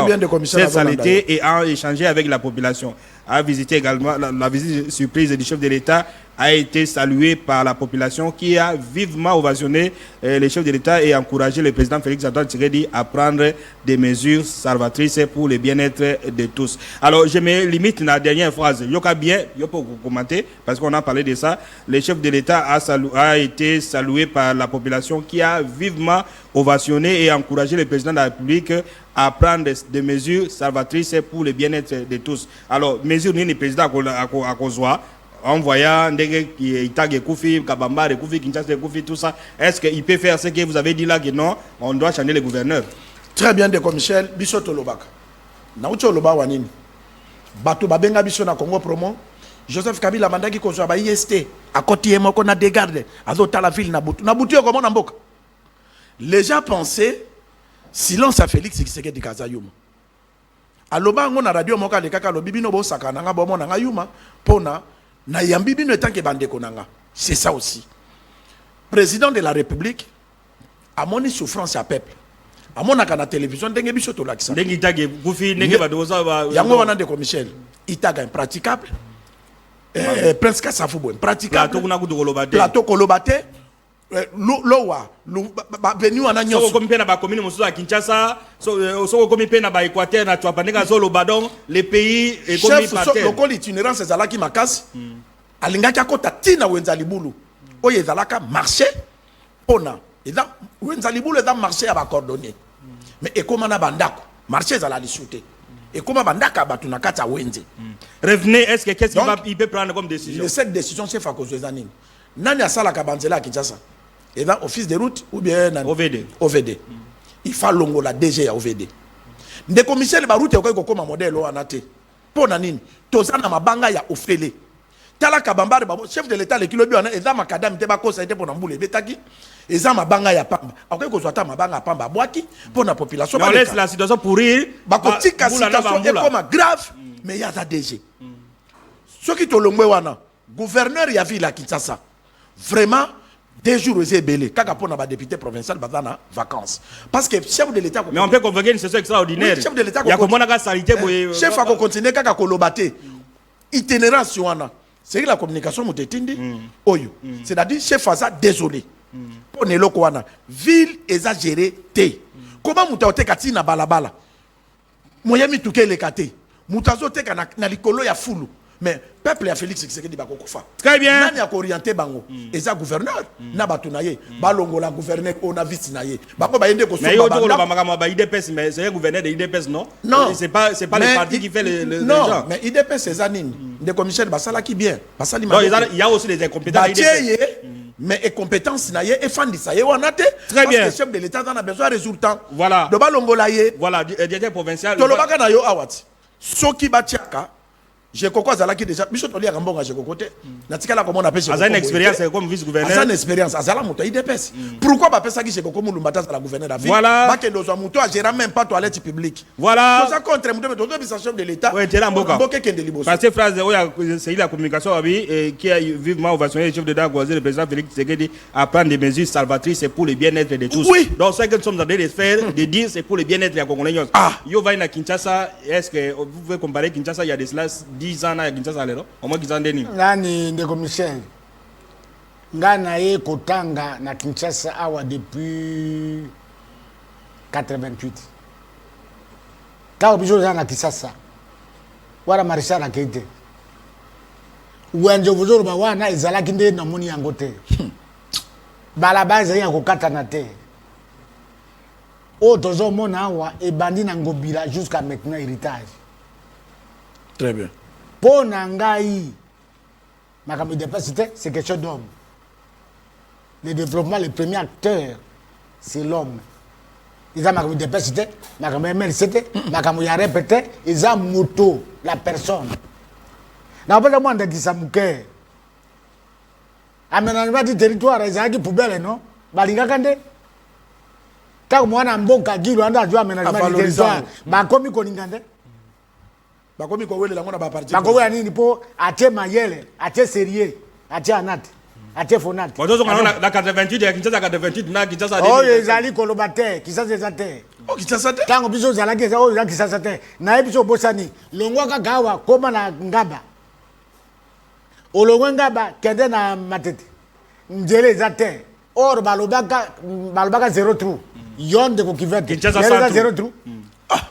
bien de commissaire. Cette saleté et a échangé avec la population. A visité également la visite surprise du chef de l'État a été saluée par la population qui a vivement ovationné le chef de l'État et encouragé le président Félix Antoine Tshisekedi à prendre des mesures salvatrices pour le bien-être de tous. Alors je me limite à la dernière phrase. Yoka bien, yo peux commenter parce qu'on a parlé de ça. Le chef de l'État a été salué par la population qui a vivement ovationné et encouragé le président de la République à prendre des mesures salvatrices pour le bien-être de tous. Alors, mesures ni le président à Kozwa, en voyant des Itag Koufi, Kabamba, Koufi, Kinshasa, Koufi, tout ça, est-ce qu'il peut faire ce que vous avez dit là que non, on doit changer le gouverneur? Très bien de commissaire, Bisoto Lobaka. Naucho Loba Wanini. Bato Babenga Biso na Congo Promo. Joseph Kabila Mandaki Kozwa ba IST. À côté, on a des gardes. À d'autres, la ville, Nabutu. Nabutu, comment on a beaucoup? Les gens pensaient. Silence à Félix Tshisekedi Kazayuma. Aloba ngona radio moka le kaka lobi bino bo sakana nga bomo nga yuma pona na yambi bino etanke bandeko nanga. C'est ça aussi. Président de la République a moni souffrance à peuple. A mona kana télévision ndenge biso to lakisa. Ndenge itage kufi ndenge badoza ba yango wana ndeko Michel. Itaga impraticable. Prince Kasafubo impraticable. Plateau kuna kudokolobate. Plateau kolobate. Lowa venu wana nyonso soko komi pe na ba commune mosusu ya Kinshasa soko komi pe na ba Équateur na tu apandeka zolo badon les pays et komi par terre lokoli itinérance ezalaki makasi alingaki akota tina wenza libulu oyo ezalaka marché pona eza wenza libulu eza marché ya ba cordonnier mais ekoma na bandako marché ezala lisute ekoma bandaka batu na kati ya wenze. Revenez, est-ce que qu'est-ce qu'il peut prendre comme décision? Cette décision c'est fakozo ezanini nani asala ka banzela à Kinshasa et dans office de route ou bien OVD. Il faut longo la DG à OVD. Des commissaires ba route ko koma modèle o anate. Pona nini? Tozana mabanga ya ofele. Tala kabambare ba chef de l'état le kilo bi ona eza makadam te ba ko ça été pona mbule betaki. Eza mabanga ya pamba. Akoy ko zwata mabanga ya pamba boaki pona population ba laisse la situation pourrir. Ba ko tika situation est comme grave mais ya za DG. Ce qui to longwe wana gouverneur ya ville à Kinshasa. Vraiment, 2 jours aux belé kaka pour na député provincial bazana vacances parce que chef de l'état mais on peut convoquer une session extraordinaire. Oui, chef de l'état il y a comment la salité chef a continuer kaka kolobate itinérance wana c'est la communication motetindi oyo c'est-à-dire chef faza désolé pour ne loko wana ville exagéré té comment mutaote kati na balabala moya mituke le kate mutazo te na likolo ya fulu mais peuple ya Félix Tshisekedi bakokufa très bien nani a orienté bango eza gouverneur na batu na ye balongola gouverneur ona vice na ye bako bayende ko mais yo to ba makama ba IDPS mais c'est un gouverneur de IDPS non c'est pas le parti qui fait le non gens. mais IDPS c'est zanine des commissaires basala qui bien basali non il y a aussi des incompétents IDPS mais et compétence na ye et fandisa ye wana te très bien parce que chef de l'état a besoin de résultats voilà de balongola ye voilà directeur provincial to lobaka na yo awati soki batiaka j'ai quoi qui déjà biso to liaka mbonga j'ai côté na tikala comment on appelle j'ai une expérience comme vice gouverneur j'ai une expérience azala moto IDPS pourquoi ba pesa ki j'ai comme Lumbata la gouverneur la ville voilà ba ke dozo moto a gérer même pas toilette publique voilà ça contre moto mais chef de l'état ouais c'est là mboka kende liboso parce que phrase c'est la communication abi qui a vivement ovationné le chef de l'État le président Félix Tshisekedi à prendre des mesures salvatrices pour le bien-être de tous oui. donc ce que nous sommes en train de faire de dire c'est pour le bien-être des Congolais yo va à Kinshasa est-ce que vous pouvez comparer Kinshasa il y a de cela 10 ans à Kinshasa au moins qu'ils en donnent nani ndeko Michel ngana ye kotanga na Kinshasa awa depuis 88 tawo bijo na Kinshasa wala marisha na kete wenje vuzoro ba wana ezala kinde na moni yango te balaba ezali kokata na te o tozo mona awa e bandi na ngobila jusqu'à maintenant héritage très bien. Pour Nangaï, makambo de capacité, c'est quelque chose d'homme. Le développement, le premier acteur, c'est l'homme. Ils ont makambo de capacité, makambo MLCT, makambo ya répété, ils ont moto, la personne. N'a pas de monde qui s'amouke. Aménagement du territoire, ils ont qui poubelle, non? Balinga kande. Tant que moi, on a un bon kagilo, on a joué aménagement du territoire. Bah, comme il connaît kande. Bakomi ko wele lango na ba parti bako ya nini po atie mayele atie sérieux atie anat atie fonat bon donc on a la 88 ya Kinshasa 88 na Kinshasa oh ezali kolobate Kinshasa ezate oh Kinshasa te tango biso zala ke oh za Kinshasa te na biso bosani longwa ka gawa koma na ngaba olongwa ngaba kende na matete njele ezate or balobaka 0 trou yonde ko kivete Kinshasa 0 trou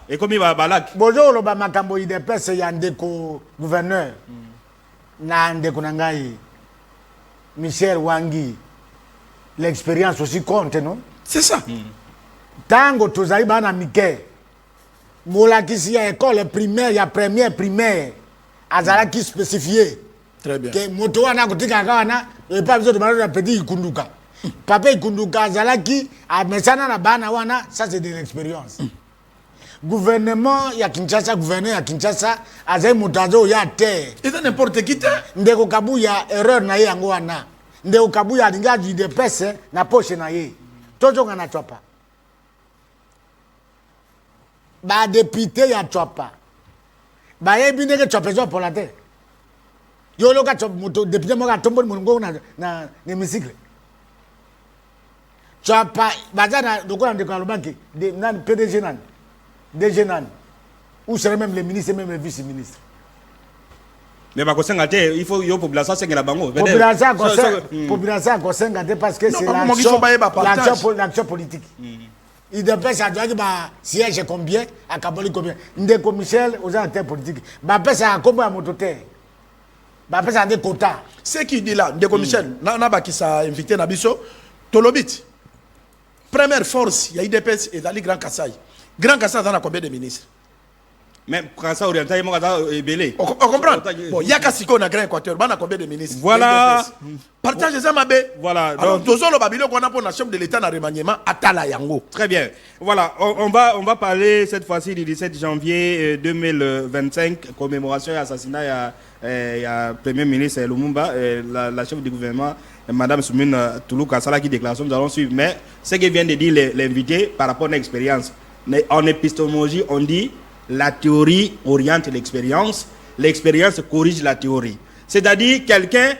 et comme il va balak bozo lo ba makambo IDPS ya ndeko gouverneur na ndeko nangai Michel Wangi l'expérience aussi compte non c'est ça tango tozali bana mike molakisi ya école primaire ya première primaire azala qui spécifié très bien que moto wana kotika kana et pas besoin de parler de petit ikunduka papa ikunduka azala qui a mesana na bana wana ça c'est de l'expérience gouvernement ya Kinshasa gouverneur ya Kinshasa azai mutazo ya te c'est n'importe qui te ndeko kabuya erreur na ye yango wana ndeko kabuya lingaji de pese na poche na ye tozo ngana chopa ba député ya chopa ba yebi ndeke chopa zo pour la terre yo loka chop moto député mo ka tombo mungo na hémicycle chopa bazana dokola ndeko alobaki de nan PDG nan DG nan ou serait même les ministres même les vice-ministres mais ba kosenga te il faut yo population sengela bango population kosenga te parce que c'est l'action politique il dépêche à dire ba siège combien à Kaboli combien ndeko Michel aux acteurs politiques ba pesa à combien à mototer ba pesa des quotas ce qui dit là ndeko Michel na ba qui sa invité na biso tolobit première force il y a IDPS et Dali Grand Kassai Grand Kassai dans combien de ministres même Kassai oriental mo ka belé on comprend bon il y a Kassiko na Grand Équateur bana combien de ministres voilà partage ça mabe voilà donc tozolo babilo qu'on a pour la chef de l'état na remaniement atala yango très bien voilà on va parler cette fois-ci du 17 janvier 2025 commémoration et assassinat il y a premier ministre Lumumba la chef du gouvernement Madame Soumine Toulouka Sala qui déclaration nous allons suivre mais ce que vient de dire l'invité par rapport à l'expérience en épistémologie on dit la théorie oriente l'expérience corrige la théorie c'est-à-dire quelqu'un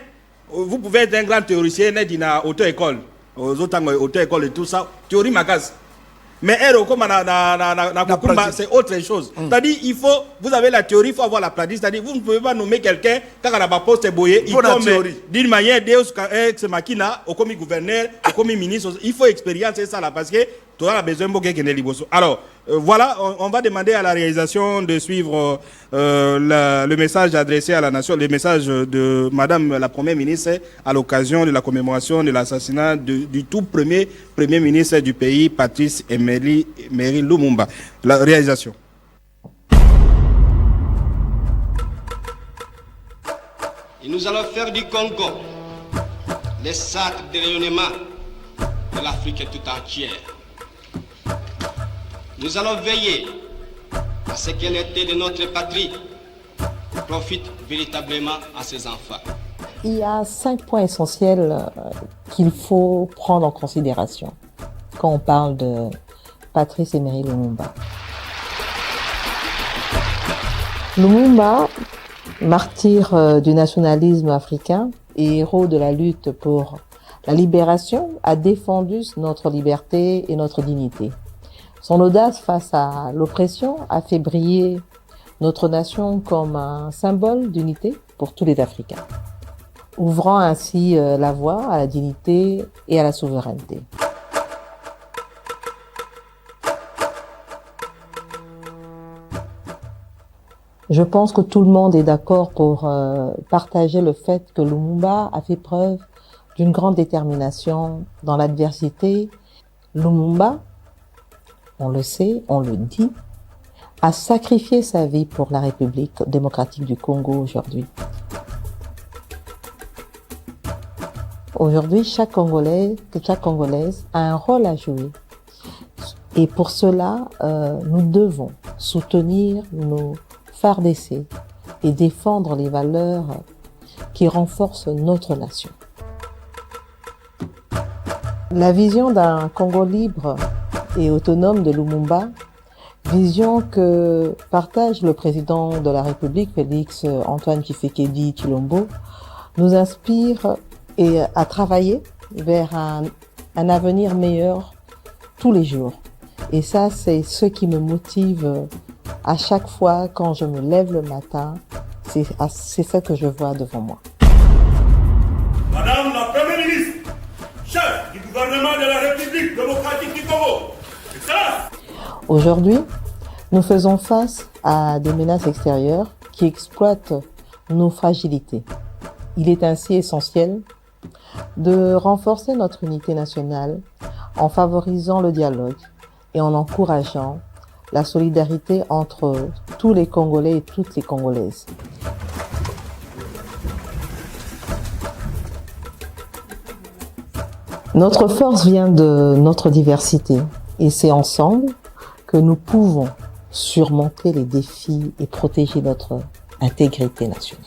vous pouvez être un grand théoricien, être une auto-école, aux autres auto-école et tout ça, théorie magasin. Mais c'est autre chose. C'est-à-dire, vous avez la théorie, il faut avoir la pratique. C'est-à-dire, vous ne pouvez pas nommer quelqu'un quand on a pas posté boyer, il tombe d'une manière, Deus ex machina, au comme gouverneur, au comme ministre. Il faut expériencer ça là parce que tu as besoin de quelqu'un qui. Alors, voilà, on va demander à la réalisation de suivre le message adressé à la nation, le message de Madame la Première ministre à l'occasion de la commémoration de l'assassinat du tout premier ministre du pays, Patrice Emery Lumumba. La réalisation. Et nous allons faire du Congo les sacres de rayonnement de l'Afrique tout entière. Nous allons veiller à ce que l'unité de notre patrie profite véritablement à ses enfants. Il y a 5 points essentiels qu'il faut prendre en considération quand on parle de Patrice Emery Lumumba. Lumumba, martyr du nationalisme africain et héros de la lutte pour la libération, a défendu notre liberté et notre dignité. Son audace face à l'oppression a fait briller notre nation comme un symbole d'unité pour tous les Africains, ouvrant ainsi la voie à la dignité et à la souveraineté. Je pense que tout le monde est d'accord pour partager le fait que Lumumba a fait preuve d'une grande détermination dans l'adversité. Lumumba, on le sait, on le dit, a sacrifié sa vie pour la République démocratique du Congo aujourd'hui. Aujourd'hui, chaque Congolais, chaque Congolaise a un rôle à jouer. Et pour cela, nous devons soutenir nos phares d'essai et défendre les valeurs qui renforcent notre nation. La vision d'un Congo libre et autonome de Lumumba, vision que partage le président de la République, Félix Antoine Tshisekedi Tshilombo, nous inspire à travailler vers un avenir meilleur tous les jours. Et ça, c'est ce qui me motive à chaque fois quand je me lève le matin. C'est ça que je vois devant moi. Madame la Première ministre, chef du gouvernement de la République démocratique du Congo, Excellence. Aujourd'hui, nous faisons face à des menaces extérieures qui exploitent nos fragilités. Il est ainsi essentiel de renforcer notre unité nationale en favorisant le dialogue et en encourageant la solidarité entre tous les Congolais et toutes les Congolaises. Notre force vient de notre diversité et c'est ensemble que nous pouvons surmonter les défis et protéger notre intégrité nationale.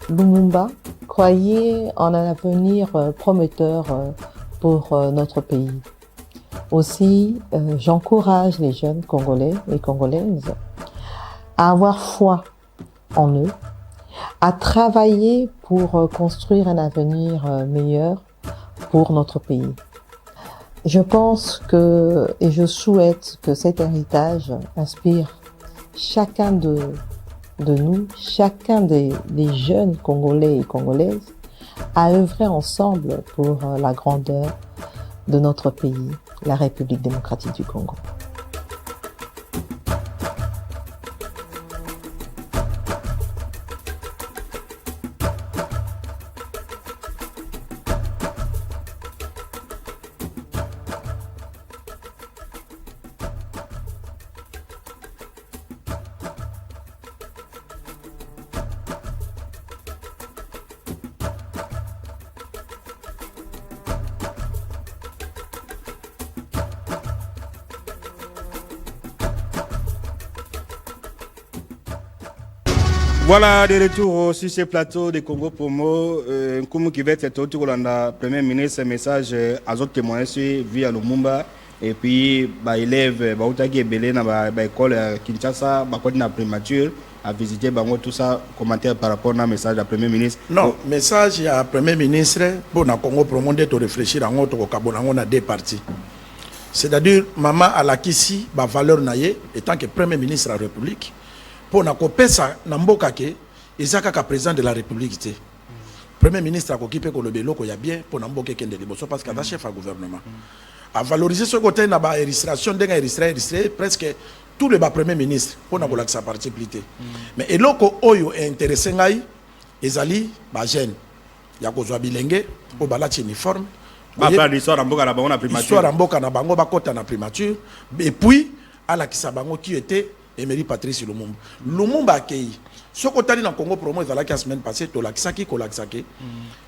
Lumumba croyait en un avenir prometteur pour notre pays. Aussi, j'encourage les jeunes Congolais et Congolaises à avoir foi en eux, à travailler pour construire un avenir meilleur pour notre pays. Je pense et je souhaite que cet héritage inspire chacun de nous, chacun des jeunes Congolais et Congolaises, à œuvrer ensemble pour la grandeur de notre pays, la République démocratique du Congo. Voilà, de retour sur ce plateau de Congo Promo. Comme qui va être autour de la Première ministre, message à d'autres témoins via Lumumba. Et puis, élèves, Bautaki et Belé, dans l'école Kinshasa, dans la primature. à visiter bango tout ça commentaire par rapport à un message du premier ministre. Non, message à premier ministre pour na Congo promonde to réfléchir en autre kabonango na deux parties. C'est-à-dire maman alakisi ba valeur naie étant que premier ministre de la République pour na kopesa na mboka ke ezaka ka président de la République té. Premier ministre a occupé ko le beloko ya bien pour na mboka kende liboso parce que da chef à gouvernement. A valoriser ce côté na ba illustration denga illustrer presque tout le bas premier ministre pour na kola sa participalité. Mais eloko oyo est intéressant ngai ezali ba jeune ya kozwa bilenge o balati uniforme. L'histoire en boka na bango na primature. Histoire en boka na bango bakota na primature et puis ala kisabango qui était Emery Patrice Lumumba. Lumumba akei soko tali na Congo promo ezalaki la semaine passée to lakisaki ko lakisaki.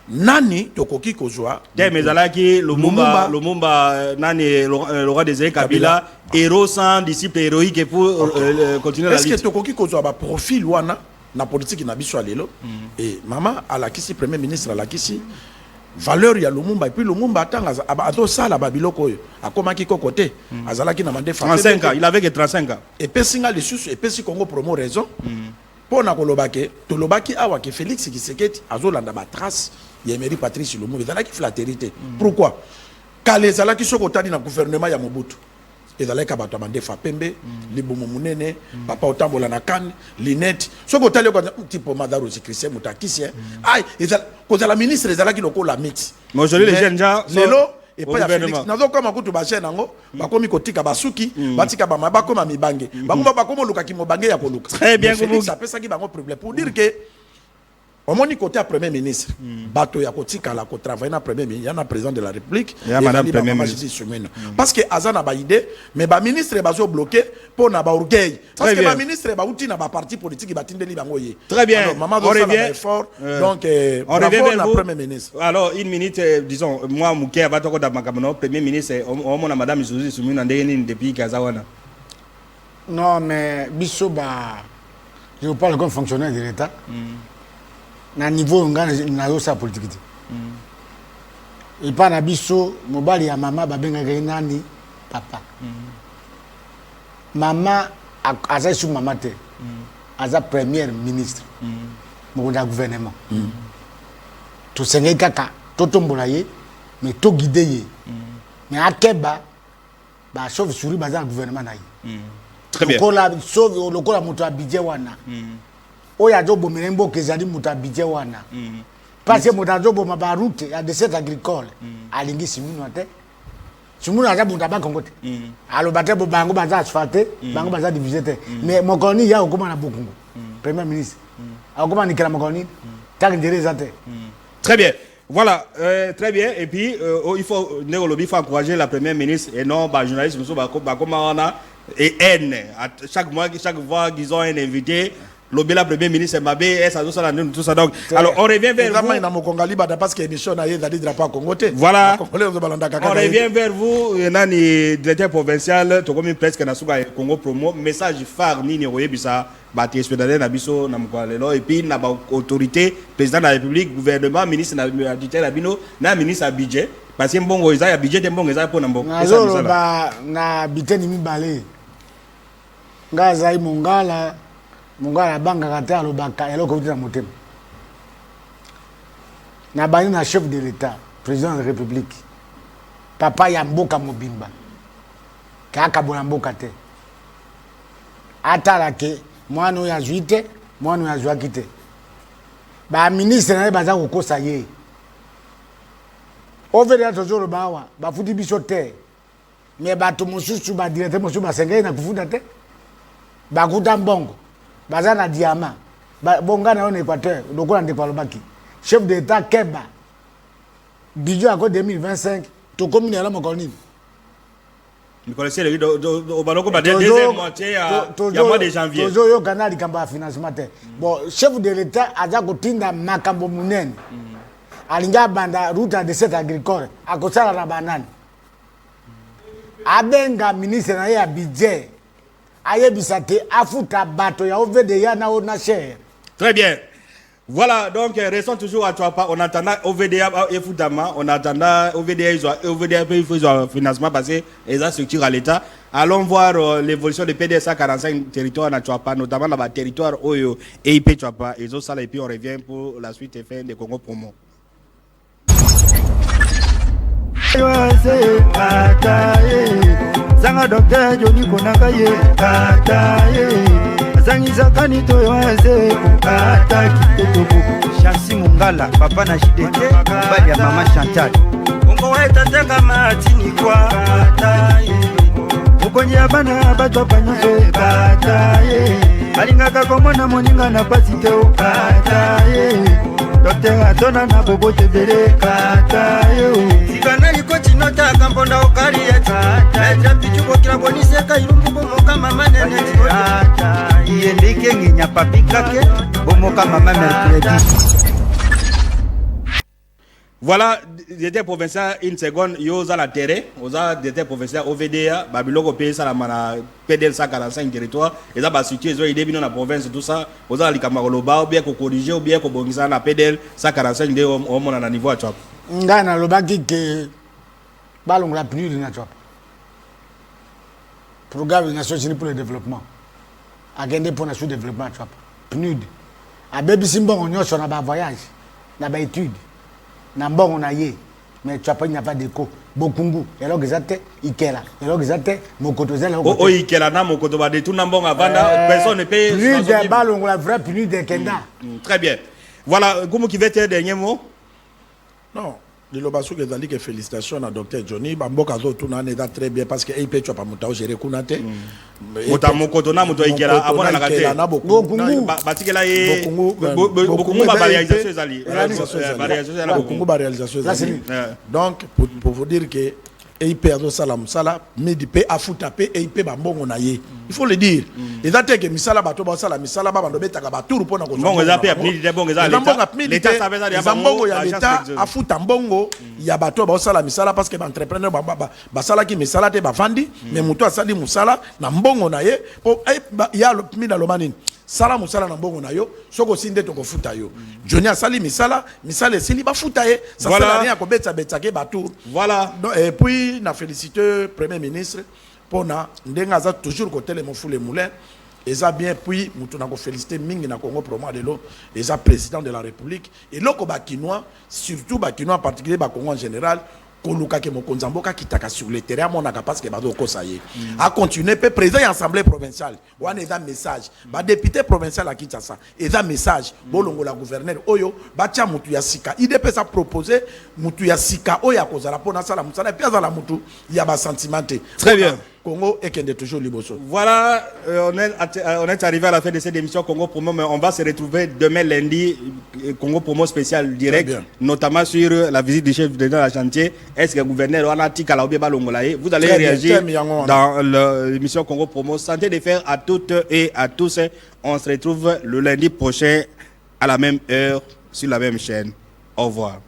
Nani tokoki kozwa de mezalaki Lumumba nani le roi des Kabila héros sans disciple héroïque pour continuer la vie. Est-ce que tokoki kozwa ba profil wana na politique na biso alelo et maman alakisi premier ministre alakisi valeur ya Lumumba et puis Lumumba atanga ato sala babiloko oyo akomaki kokote azalaki na mande 35 ans, il avait que 35 ans. Et pesinga les sous et pesi Congo promo raison pour na kolobake to lobaki awa ke Félix Tshisekedi azolanda ba trace ya Emery Patrice Lumumba ezalaki flatérité. Pourquoi kale ezalaki sokotani na gouvernement ya Mobutu ezalaki bato mande fa pembe libomo munene papa otambola na kan linette sokotali ko tipo madaro Christian Mutakisi ay kozala ministre ezalaki lokola mix. Mais aujourd'hui les jeunes gens lelo et pas ya Félix nazo kama kutu ba chaîne nango bakomi kotika basuki batika ba mabako ma mibange bango bakomo luka ki mobange ya koluka. Très bien que vous ça peut ça qui bango problème pour dire que au moni côté à premier ministre bato ya kotika la ko travailler na premier ministre ya na président de la République et madame premier ministre parce que azana ba idée mais ba ministre bazo bloqué pour na ba orgueil parce que ba ministre ba outi na ba parti politique batindeli bango ye. Très bien. Alors, maman on revient fort donc on revient vers vous premier ministre. Alors une minute disons moi Mouké va toko da makamno premier ministre on mona madame Isuzu Sumina ndeni depuis Kazawana. Non mais biso ba je vous parle comme fonctionnaire de l'État. Na niveau na yo sa politique ti et pas na biso mobali ya mama babenga nani papa mama aza sous mama te aza premier ministre mo da gouvernement to sengai kaka to tombola ye mais to guider ye mais akeba ba chauve souris baza gouvernement na ye. Très bien. Lokola sauve lokola moto abidje wana oya jobo menembo kezali muta bidje wana parce que muta jobo ma route ya de cette agricole alingi simunu ate simunu aza muta ba kongote alo bate bo bango baza asphalté bango baza divisé te mais mokoni ya okoma na bokungu premier ministre akoma ni kala mokoni tak ndere te. Très bien. Voilà, très bien. Et puis, il faut encourager la première ministre et non, bah, journaliste, comment on a et haine. Chaque fois qu'ils ont un invité, l'obéla premier ministre Mabé, tout ça donc. Alors on revient vers vous. Parce que émission na yé drapeau Congoté. Voilà. On revient vers vous. Nani directeur provincial, to comme presque na suka Congo promo message phare ni roye bisa ba téléspectateur na biso na mkwalelo et puis na ba autorité président de la République, gouvernement, ministre na tutelle bino na ministre à budget parce que mbongo eza ya budget mbongo eza pour na mbongo. Na biteni mibale. Ngaza imongala Mungala banga kata alobaka eloko uti na motema na bani na chef de l'État président de la République papa ya mboka mobimba kaka bona mboka te atala ke mwana ya juite mwana ya jwa kite ba ministre na baza kokosa ye overa tozolo bawa ba futi biso te mais bato mosusu ba directeur mosusu ba sengai na kufuta te ba kuta mbongo bazana diamant bongana on Équateur lokola ndeko alobaki chef d'état keba budget à 2025 to commune la mokonini vous connaissez le au baloko ba deuxième moitié ya mois de janvier tozo yo kana likamba financement te bon chef de l'état aza kotinda makambo munene alinga banda route de cette agricole akosala na banane abenga ministre na ya budget ayebisate afuta bato ya OVD ya na ona cher. Très bien. Voilà, donc restons toujours à Chouapa. On attendant OVDA et Foutama. On attendant OVDA, il faut un financement parce que les structures à l'État. Allons voir l'évolution des PDSA 45 territoires à Chouapa, notamment dans le territoire Oyo et IP Chouapa. Et ça, et puis on revient pour la suite et fin des Congo Promo. Zanga docteur Johnny Konakaye kataye Zangisa kanito yoaze kata kitoko Chansi Mungala papa na Jideke bali ya mama Chantal Kongo weta tenga matini kwa kataye Mukonye abana bato panyizo kataye Alingaka komona moninga na pasite kataye Docteur atona na bobo tebele kataye Sikana liko chinota kamponda okari ya Etra pichuko kila boniseka ilumbu bomoka mama nene Iendike nginya papikake bomoka mama mercredi. Voilà, j'étais provincial une seconde, yo za la terre, oza j'étais provincial OVDA, babiloko pays ça la mana PDL 145 territoire, et ça ba situé zo idée bino na province tout ça, oza li kamakoloba ou bien ko corriger ou bien ko bongisa na PDL 145 de au mona na niveau à Chouapa. Ngana lobaki ke balong la PNUD na Chouapa. Programme des Nations Unies pour le développement. Agenda pour le développement Chouapa. PNUD. A bebi simbo on nyosho na ba voyage, na ba étude. Nambon on a yé, mais tu n'as pas d'écho. Bokungu, et là, exacte, Ikela, et là, exacte, Mokoto, Zela. Oh, Ikela, na Mokoto, va détourner Nambon avant, personne ne paye. Plus de balles, on la vraie plus de Kenda. Très bien. Voilà, comment qui va être dernier mot? Non. Le lobaso que dit que félicitations à docteur Johnny Bamboka zo tuna neda très bien parce que IP tu as pas mutao gérer kunate moto na moto ikela abona na kate bokungu batikela ye bokungu ba réalisation ezali bokungu ba réalisation ezali donc pour vous dire que IP azo sala musala medipe afuta pe IP bambongo na ye il faut le dire et date que misala bato ba sala misala ba bando betaka ba tour pona ko bongo za pe apni de bongo za l'état ça veut dire bambongo ya l'état afuta mbongo ya bato ba sala misala parce que ba entrepreneur ba sala ki misala te ba vandi mais muto asali musala na mbongo na ye po ya lo mina lo manini sala musala na mbongo na yo soko sinde to ko futa yo Johnny asali misala esili ba futa ye ça sert à rien ko betsa ke bato voilà et puis na féliciter premier ministre pour na ndenga za toujours côté les mofule moulin et ça bien puis mutu na ko féliciter mingi na Congo Promo de l'eau et ça président de la République et loko ba kinois surtout ba kinois en particulier ba Congo en général koluka ke mokonza mboka kitaka sur le terrain monaka parce que bazo kosaye a continuer pe président de l'assemblée provinciale wana eza message ba député provincial à Kinshasa eza message bolongo la gouverneur oyo batia mutu ya sika IDP ça proposer mutu ya sika oya kozala pona sala musala et puis azala mutu ya ba sentimenté très bien Congo et qu'il est toujours liboso. Voilà, on est arrivé à la fin de cette émission Congo Promo, mais on va se retrouver demain lundi, Congo Promo spécial direct, notamment sur la visite du chef de l'État à la chantier. Est-ce que le gouverneur Wanati Kalaobe Balongolaye, vous allez réagir dans l'émission Congo Promo. Santé de faire à toutes et à tous. On se retrouve le lundi prochain à la même heure sur la même chaîne. Au revoir.